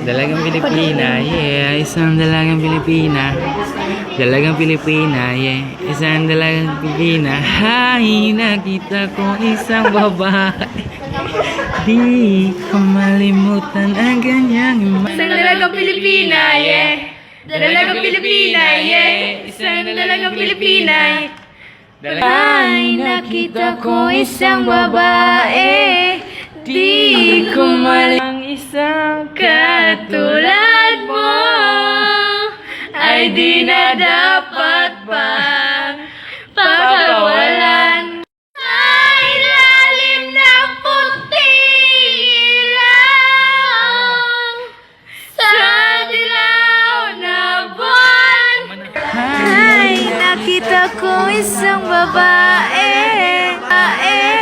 Dalagang Pilipina, yeah. Isang dalagang Pilipina. Dalagang Pilipina, yeah. Isang dalagang Pilipina. Hay, nakita ko isang babae. Di ko malimutan ang ganyang Isang dalagang Pilipina, yeah. Dalagang Pilipina, yeah. Isang dalagang Pilipina. Ay, nakita ko isang babae. Di ko malang isang katulad mo. Ay di na dapat pang pakawalan. Ay lalim ng puting ilaw sa dilaw na buwan. Ay nakita ko isang babae. Ae.